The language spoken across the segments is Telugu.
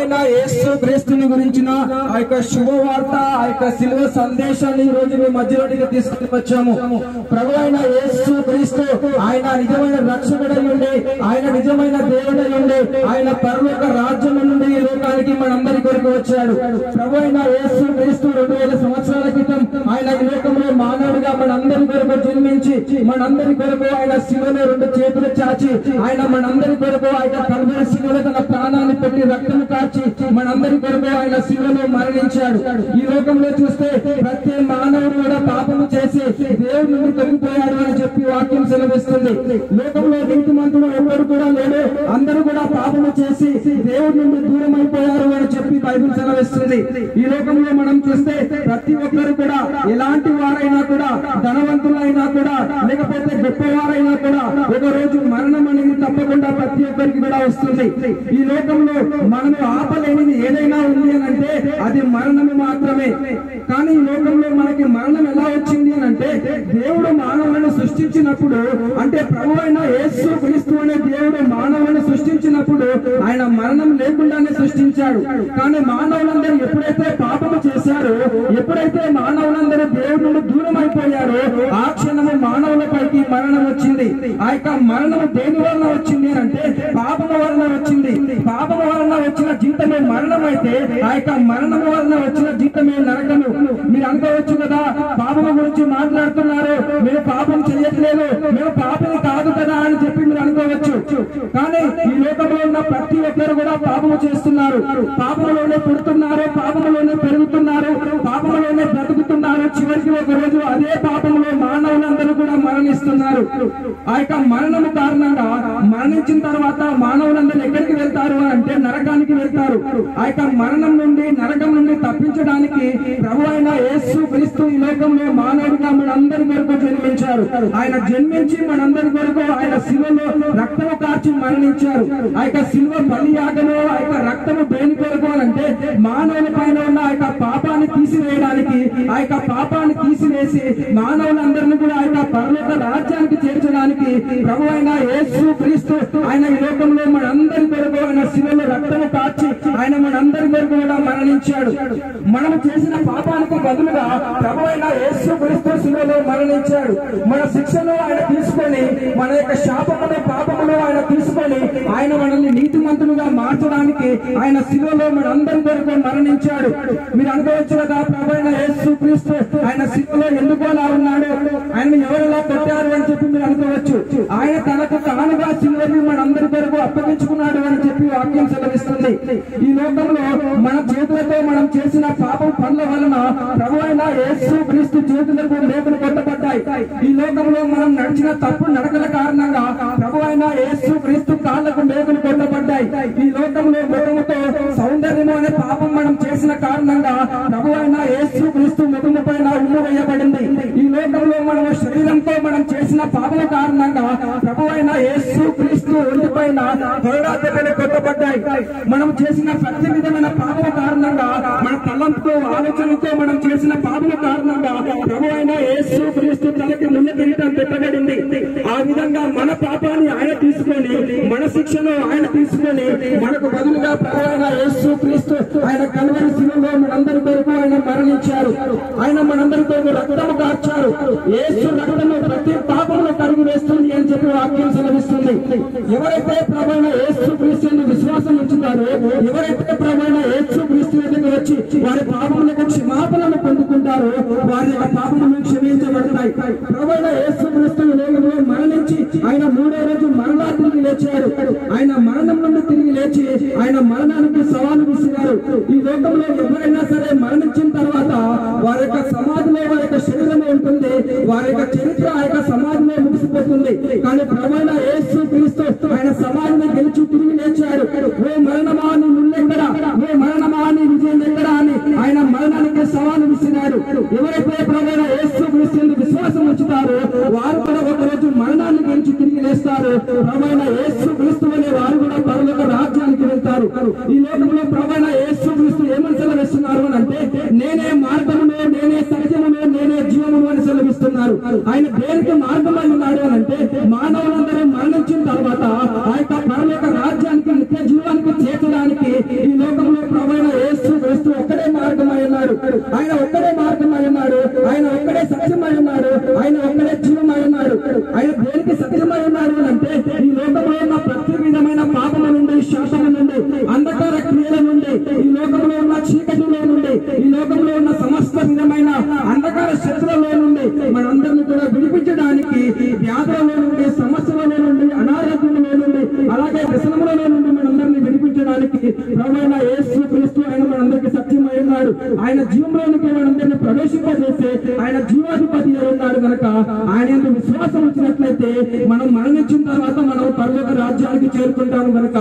అయిన యేసు క్రీస్తుని గురించిన ఆ యొక్క శుభవార్త, ఆ యొక్క శిలువ సందేశాన్ని ఈ రోజు మీ మధ్యలోనికి తీసుకుని వచ్చాము. ప్రభు అయిన యేసు క్రీస్తు ఆయన నిజమైన రక్షకుడై ఉండి, ఆయన నిజమైన దేవుడై ఉండి, ఆయన పరలోక రాజ్యం నుండి ఈ లోకానికి మనందరి కొరకు వచ్చాడు. ప్రభు అయిన యేసు క్రీస్తు 2000 సంవత్సరాల క్రితం ఆయన ఈ లోకంలో మానవుడిగా మనందరి కొరకు జన్మించి, మనందరి కొరకు ఆయన శిలువలో 2 చేతులు చాచి, ఆయన మనందరి కొరకు ఆయన కల్వరి శిలువలో తన ప్రాణాన్ని పెట్టి రక్తము కార్చి మనందరి కొరకు ఆయన శిలువలో మరణించాడు. ఈ లోకంలో చూస్తే ప్రతి మానవుడు కూడా పాపము చేసి దేవుడి నుండి తొలగిపోయాడు అని చెప్పి వాక్యం సెలవిస్తుంది. లోకంలో నీతిమంతుడు ఎవరు కూడా లేడు, అందరూ కూడా పాపము చేసి దేవుడి నుండి దూరం అయిపోయారు అని చెప్పి బైబిల్ సెలవిస్తుంది. ఈ లోకంలో మనం చూస్తే ప్రతి ఒక్కరు కూడా ఎలాంటి వారైనా కూడా, ధనవంతులైనా కూడా, లేకపోతే గొప్పవారైనా కూడా ఒక రోజు మరణం అనేది తప్పకుండా ప్రతి ఒక్కరికి కూడా వస్తుంది. ఈ లోకంలో మనము ఆపలేనిది ఏదైనా ఉంది అని అంటే అది మరణము మాత్రమే. కానీ ఈ లోకంలో మనకి మరణం ఎలా వచ్చింది అని అంటే, దేవుడు మానవులను సృష్టించినప్పుడు, అంటే ప్రభు అయిన యేసు క్రీస్తు అనే దేవుడు మానవులను సృష్టించినప్పుడు ఆయన మరణం లేకుండానే సృష్టించాడు. కానీ మానవులందరూ ఎప్పుడైతే పాపము చేశారో, ఎప్పుడైతే మానవులందరూ దేవుడి నుండి దూరం అయిపోయారో, ఆ క్షణము మానవులపైకి మరణం వచ్చింది. ఆ యొక్క మరణము దేని వలన వచ్చింది అంటే పాపము వలన వచ్చింది. పాపము వలన వచ్చిన జీతమే మరణం అయితే, ఆ యొక్క మరణము వలన వచ్చిన జీతమే నరకము. మీరు అనుకోవచ్చు కదా, పాపము గురించి మాట్లాడుతున్నారు, మేము పాపం చేయట్లేదు, మేము పాపని కాదు కదా అని చెప్పి మీరు అనుకోవచ్చు. కానీ ఈ లోకంలో ఉన్న ప్రతి ఒక్కరు కూడా పాపము చేస్తున్నారు, పాపంలోనే పుడుతున్నారు, పాపంలోనే పెరుగుతున్నారు, పాపంలోనే బ్రతుకుతున్నారు. చివరికి ఒక రోజు అదే పాపంలో మానవులందరూ కూడా మరణిస్తున్నారు. ఆ యొక్క మరణము కారణంగా మరణించిన తర్వాత మానవులందరూ ఎక్కడికి వెళ్తారు అంటే నరకానికి వెళ్తారు. ఆ యొక్క మరణం నుండి, నరకం నుండి తప్పించడానికి ప్రభు అయిన యేసు క్రీస్తు ఈ లోకంలో మానవుడిగా మనందరి కొరకు జన్మించారు. ఆయన జన్మించి మనందరి కొరకు ఆయన శిలువలో రక్తము కార్చి మరణించారు. ఆ యొక్క శిలువ బలియాగము, ఆ యొక్క రక్తము దేని కొరకు అంటే మానవుల పైన ఉన్న ఆ యొక్క పాపాన్ని తీసివేయడానికి, ఆ యొక్క పాపాన్ని తీసివేసి మానవులందరినీ కూడా ఆ యొక్క పరలోక రాజ్యానికి చేర్చడానికి ప్రభు అయిన యేసు క్రీస్తు ఆయన ఈ లోకంలో మనందరి కొరకు ఆయన శిలువలో రక్తము కార్చి ఆయన మనందరి కొరకు కూడా మరణించాడు. మనము చేసిన పాపానికి బదులుగా ప్రభు అయిన యేసు క్రీస్తు శిలువలో మరణించాడు. మన శిక్షను ఆయన తీసుకొని, మన యొక్క శాపమును, పాపమును ఆయన తీసుకొని ఆయన మనల్ని నీతిమంతులుగా మార్చడానికి ఆయన శిలువలో మనందరి కొరకు మరణించాడు. మీరు అనుకోవచ్చు కదా, ప్రభు అయిన యేసు క్రీస్తు ఆయన శిలువలో ఎందుకు అలా ఉన్నాడు, ఆయన ఎవరెలా కొట్టారు అని చెప్పి మీరు అనుకోవచ్చు. ఆయన తనకు తానుగా శిలువని మనందరి కొరకు అప్పగించుకున్నాడు అని చెప్పి వాక్యం సెలవిస్తుంది. ఈ లోకంలో మన చేతులతో మనం చేసిన పాపం పనుల వలన ప్రభు అయిన యేసు క్రీస్తు చేతులకు మేకులు కొట్టబడ్డాయి. ఈ లోకంలో మనం నడిచిన తప్పు నడకల కారణంగా ప్రభు అయిన యేసు క్రీస్తు కాళ్లకు మేకులు కొట్టబడ్డాయి. ఈ లోకంలో ముఖముతో సౌందర్యము అనే పాపం మనం చేసిన కారణంగా ప్రభు అయిన యేసు క్రీస్తు ముఖము పైన ఉమ్ము వేయబడింది. ఈ లోకంలో మనం శరీరంతో మనం చేసిన పాపం కారణంగా ప్రభు అయిన యేసు క్రీస్తు ఒంటి పైన కొరడాలు కొట్టబడ్డాయి. మనం చేసిన ప్రతి విధమైన పాపం కారణంగా, మన తలంతో, ఆలోచనతో మనం చేసిన పాపం కారణంగా ప్రభు అయిన యేసు క్రీస్తు తనకి ముళ్ళ కిరీటం పెట్టబడింది. ఆ విధంగా మన పాపాన్ని ఆయన తీసుకొని, మన శిక్షను ఆయన తీసుకొని మనకు బదులుగా ప్రభు అయిన యేసు క్రీస్తు ఆయన కల్వరి శిలువలో మనందరి కొరకు ఆయన మరణించారు. ఆయన మనందరి కొరకు రక్తము కార్చారు. యేసు రక్తము ప్రతి పాపమును కరుగు వేస్తుంది అని చెప్పి వాక్యం సెలవిస్తుంది. ఎవరైతే ప్రభు అయిన యేసు క్రీస్తుని విశ్వాసం ఉంచుతారో, ఎవరైతే ప్రభు అయిన యేసు క్రీస్తు దగ్గరికి వచ్చి వారి పాపములకు క్షమాపణను పొందుకుంటారో, వారి యొక్క పాపములు క్షమించబడతాయి. ప్రభు అయిన యేసు క్రీస్తు మరణించి ఆయన 3వ రోజు మరణా తిరిగి లేచారు. ఆయన మరణం నుండి తిరిగి లేచి ఆయన మరణానికి సవాలు విసిరారు. ఈ లోకంలో ఎవరైనా సరే మరణించిన తర్వాత వారి యొక్క సమాధిలో వారి యొక్క శరీరమే ఉంటుంది, వారి యొక్క చరిత్ర ఆ యొక్క సమాధిలో ముగిసిపోతుంది. కానీ ప్రభు అయిన యేసు క్రీస్తు ఆయన సమాధిని గెలిచి తిరిగి లేచాడు. ఓ మరణమా నీ ముళ్ళెక్కడా, ఓ మరణమా నీ విజయం ఎక్కడా అని ఆయన మరణానికి సవాలు విసిరాడు. ఎవరైతే ప్రభు అయిన యేసు క్రీస్తుని విశ్వాసం ఉంచుతారో వారు కూడా ఒక రోజు మరణాన్ని గెలిచి తిరిగి లేస్తారు. ప్రభు అయిన యేసు క్రీస్తు అనే వారు కూడా పరలోక రాజ్యానికి వెళ్తారు. ఈ లోకంలో ప్రభు అయిన యేసు క్రీస్తు ఏమని సెలవిస్తున్నారు అని అంటే, నేనే మార్గమును, నేనే సత్యమును, నేనే జీవమును అని సెలవిస్తున్నారు. ఆయన దేనికి మార్గం అయి ఉన్నాడు అని అంటే, మానవులందరూ మరణించిన తర్వాత ఆ యొక్క పరలోక రాజ్యానికి, నిత్య జీవానికి చేర్చడానికి ఈ లోకంలో ఆయన ఒక్కడే మార్గమై ఉన్నాడు, ఆయన ఒక్కడే సత్యమై ఉన్నాడు, ఆయన ఒక్కడే జీవమై ఉన్నాడు. ఆయన దేనికి సత్యమై ఉన్నాడు అంటే ఈ లోకంలో ఉన్న ప్రతి విధమైన పాపము నుండి, శాసనం నుండి, అంధకార క్రియల నుండి, ఈ లోకంలో ఉన్న చీకటిలో నుండి, ఈ లోకంలో ఉన్న సమస్త విధమైన అంధకార శక్తులలో నుండి మనందరినీ కూడా విడిపించడానికి, వ్యాధులలో నుండి, సమస్యలలో నుండి, అనారోగ్యంలో నుండి, అలాగే వ్యసనములలో నుండి మనందరినీ విడిపించడానికి ప్రభువైన యేసు క్రీస్తు ఆయన మనందరికీ సత్యమై ఉన్నాడు. ఆయన జీవంలోనికి మనందరినీ ప్రవేశింపజేసే ఆయన జీవాధిపతి అయి ఉన్నాడు కనుక ఆయన యందు విశ్వాసం వచ్చినట్లయితే మనం మరణించిన తర్వాత మనం పరలోక రాజ్యానికి చేరుకుంటాము కనుక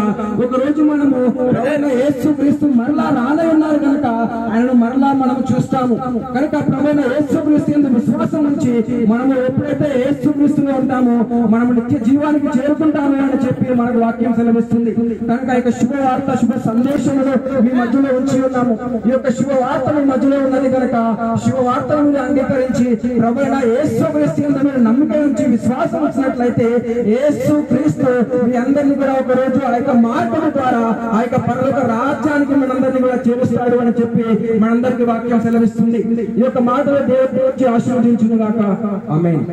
ఒక రోజు మనము ప్రభువైన యేసు క్రీస్తు మరలా రాలే ఉన్నారు కనుక ఆయనను మరలా మనం చూస్తాము కనుక ప్రభువైన యేసు క్రీస్తు యందు విశ్వాసం ఉంచి మనము ఎప్పుడైతే యేసు క్రీస్తులో ఉంటామో మనము నిత్య జీవానికి చేరుకుంటాము అని చెప్పి మనకు వాక్యం సెలవిస్తుంది. కనుక ఈ యొక్క శుభవార్త, శుభ సందేశంలో మీ మధ్యలో ఉంచి ఉన్నాము. ఈ యొక్క శుభవార్త మీ మధ్యలో ఉన్నది కనుక శుభవార్తను మీరు అంగీకరించి ప్రభువైన యేసు క్రీస్తు యందు మీరు నమ్మిక ఉంచి విశ్వాసం వచ్చినట్లయితే యేసు క్రీస్తు మీ అందరినీ కూడా ఒక రోజు ఆ యొక్క మార్గం ద్వారా ఆ యొక్క పరలోక రాజ్యానికి మనందరినీ కూడా చేరుస్తాడు అని చెప్పి మనందరికీ వాక్యం సెలవిస్తుంది. ఈ యొక్క మాటలు దేవుడు ఆశీర్వదించును గాక. ఆమేన్.